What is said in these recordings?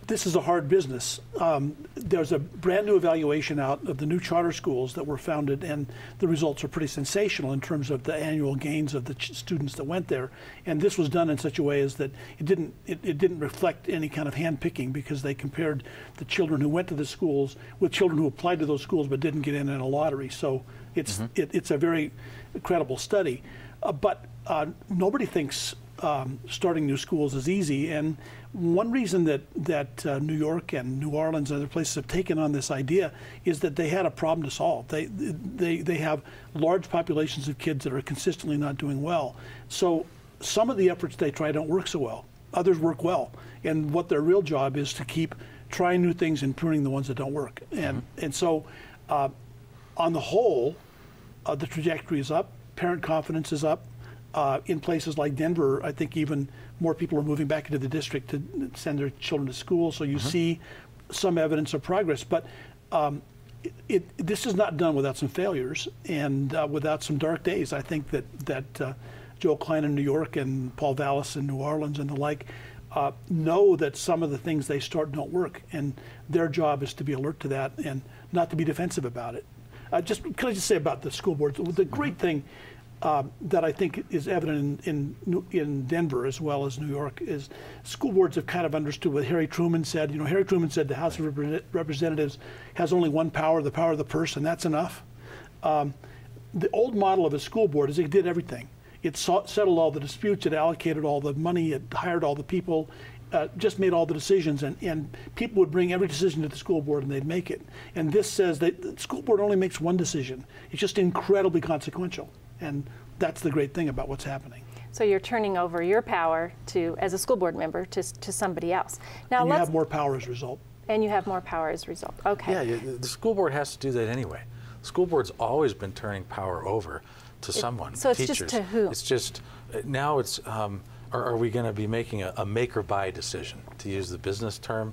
this is a hard business. There's a brand new evaluation out of the new charter schools that were founded, and the results are pretty sensational in terms of the annual gains of the students that went there. And this was done in such a way as that it didn't reflect any kind of hand-picking, because they compared the children who went to the schools with children who applied to those schools but didn't get in a lottery. So it's it's a very credible study. But nobody thinks starting new schools is easy, and one reason that New York and New Orleans and other places have taken on this idea is that they had a problem to solve. They have large populations of kids that are consistently not doing well. So some of the efforts they try don't work so well. Others work well, and what their real job is to keep trying new things and pruning the ones that don't work. And so on the whole, the trajectory is up. Parent confidence is up. In places like Denver, I think even more people are moving back into the district to send their children to school. So you see some evidence of progress. But this is not done without some failures and without some dark days. I think that Joel Klein in New York and Paul Vallis in New Orleans and the like know that some of the things they start don't work. And their job is to be alert to that and not to be defensive about it. Can I just say about the school boards? The great thing that I think is evident in Denver as well as New York is school boards have kind of understood what Harry Truman said. You know, Harry Truman said the House of Representatives has only one power, the power of the purse, and that's enough. The old model of a school board is it did everything. It settled all the disputes, it allocated all the money, it hired all the people, just made all the decisions, and people would bring every decision to the school board and they'd make it. And this says that the school board only makes one decision. It's just incredibly consequential. And that's the great thing about what's happening. So you're turning over your power to, as a school board member, to somebody else. Now and you have more power as a result. And you have more power as a result. Okay. Yeah, the school board has to do that anyway. The school board's always been turning power over to someone. So it's teachers. Just to who? It's just now it's. Are we going to be making a make or buy decision, to use the business term?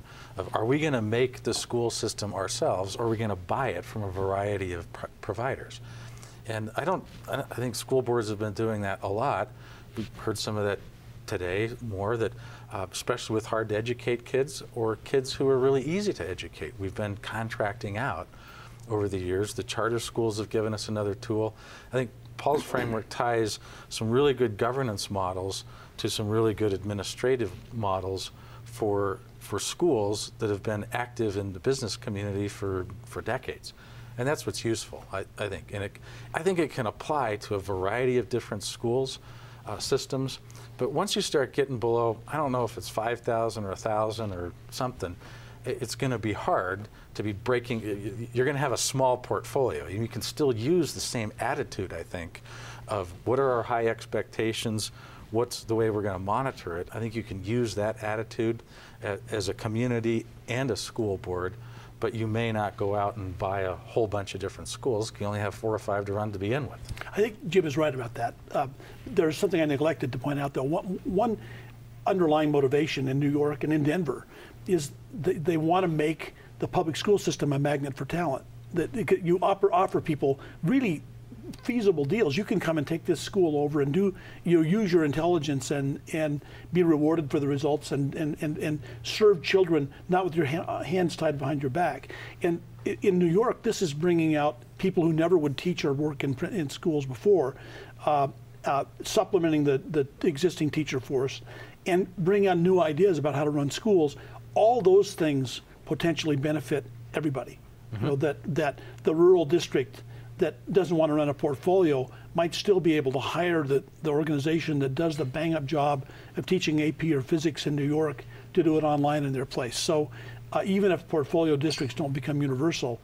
Are we going to make the school system ourselves, or are we going to buy it from a variety of providers? And I think school boards have been doing that a lot. We've heard some of that today more, that especially with hard to educate kids or kids who are really easy to educate. We've been contracting out over the years. The charter schools have given us another tool. I think Paul's framework ties some really good governance models to some really good administrative models for schools that have been active in the business community for decades. And that's what's useful, I think. And I think it can apply to a variety of different schools, systems. But once you start getting below, I don't know if it's 5,000 or 1,000 or something, it's going to be hard to be breaking. You're going to have a small portfolio. You can still use the same attitude, I think, of what are our high expectations, what's the way we're going to monitor it. I think you can use that attitude as a community and a school board. But you may not go out and buy a whole bunch of different schools. You only have 4 or 5 to run to begin with. I think Jim is right about that. There's something I neglected to point out, though. One underlying motivation in New York and in Denver is they want to make the public school system a magnet for talent. That you offer people really feasible deals. You can come and take this school over and use your intelligence and be rewarded for the results and serve children not with your hands tied behind your back. And in New York, this is bringing out people who never would teach or work in schools before, supplementing the existing teacher force, and bring out new ideas about how to run schools. All those things potentially benefit everybody. You know, that the rural district that doesn't want to run a portfolio might still be able to hire the organization that does the bang-up job of teaching AP or physics in New York to do it online in their place. So even if portfolio districts don't become universal,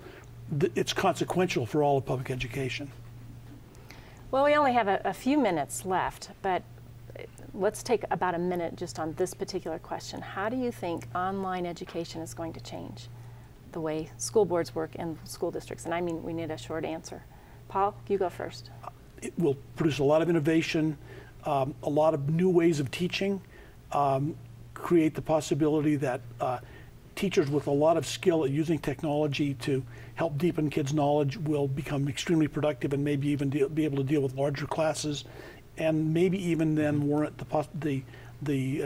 it's consequential for all of public education. Well, we only have a few minutes left, but let's take about a minute just on this particular question. How do you think online education is going to change the way school boards work in school districts? And I mean, we need a short answer. Paul, you go first. It will produce a lot of innovation, a lot of new ways of teaching, create the possibility that teachers with a lot of skill at using technology to help deepen kids' knowledge will become extremely productive and maybe even be able to deal with larger classes, and maybe even then warrant the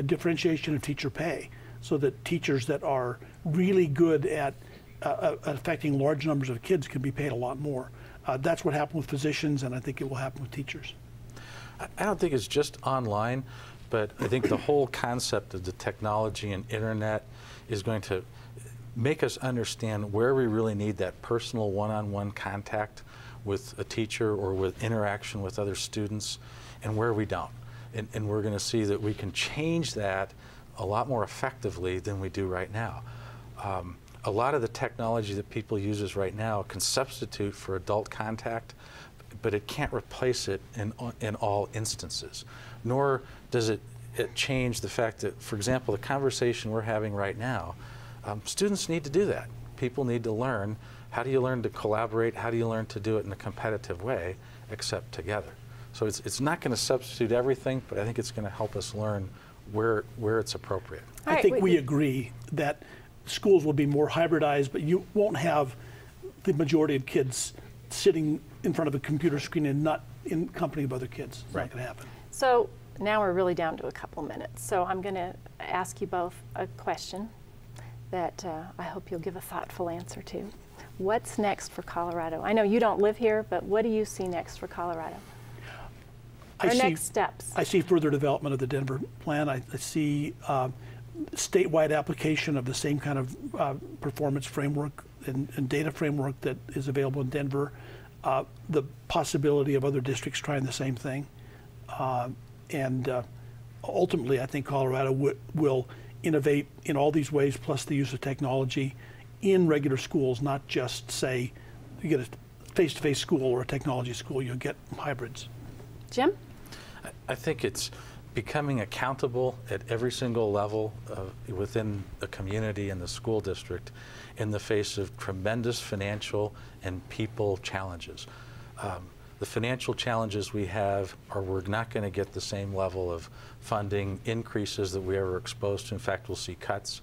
differentiation of teacher pay. so that teachers that are really good at affecting large numbers of kids can be paid a lot more. That's what happened with physicians, and I think it will happen with teachers. I don't think it's just online, but I think the whole concept of the technology and internet is going to make us understand where we really need that personal one-on-one contact with a teacher or with interaction with other students, and where we don't. And we're going to see that we can change that a lot more effectively than we do right now. A lot of the technology that people use right now can substitute for adult contact, but it can't replace it in all instances. Nor does it change the fact that, for example, the conversation we're having right now, students need to do that. People need to learn. How do you learn to collaborate? How do you learn to do it in a competitive way, except together? So it's not going to substitute everything, but I think it's going to help us learn where it's appropriate. I think we agree that schools will be more hybridized, but you won't have the majority of kids sitting in front of a computer screen and not in company of other kids. It's not going to happen. So now we're really down to a couple minutes. So I'm going to ask you both a question that I hope you'll give a thoughtful answer to. What's next for Colorado? I know you don't live here, but what do you see next for Colorado? Next steps? I see further development of the Denver plan. I see statewide application of the same kind of performance framework and data framework that is available in Denver. The possibility of other districts trying the same thing. And ultimately, I think Colorado will innovate in all these ways, plus the use of technology in regular schools, not just say you get a face-to-face school or a technology school, you'll get hybrids. Jim? I think it's becoming accountable at every single level within the community and the school district in the face of tremendous financial and people challenges. The financial challenges we have are we're not going to get the same level of funding increases that we ever exposed to. In fact, we'll see cuts.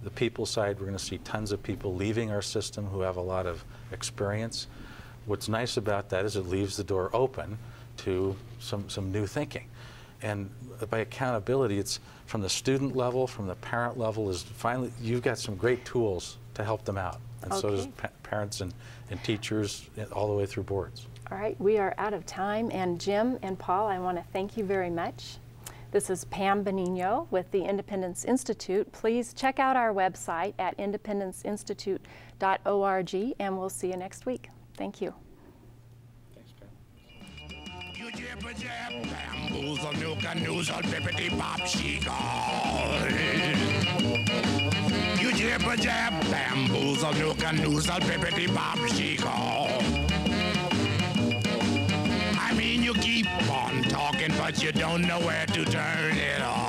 The people side, we're going to see tons of people leaving our system who have a lot of experience. What's nice about that is it leaves the door open to some new thinking. And by accountability, it's from the student level, from the parent level, is finally, you've got some great tools to help them out. And so does parents and teachers all the way through boards. All right, we are out of time. And Jim and Paul, I want to thank you very much. This is Pam Benigno with the Independence Institute. Please check out our website at independenceinstitute.org, and we'll see you next week. Thank you. Thanks, Pam. You jibber jab, bamboozle, nuka noozle, bippity bop, You jibber jab, bamboozle, nuka noozle, bippity bop, I mean, you keep on talking, but you don't know where to turn it off.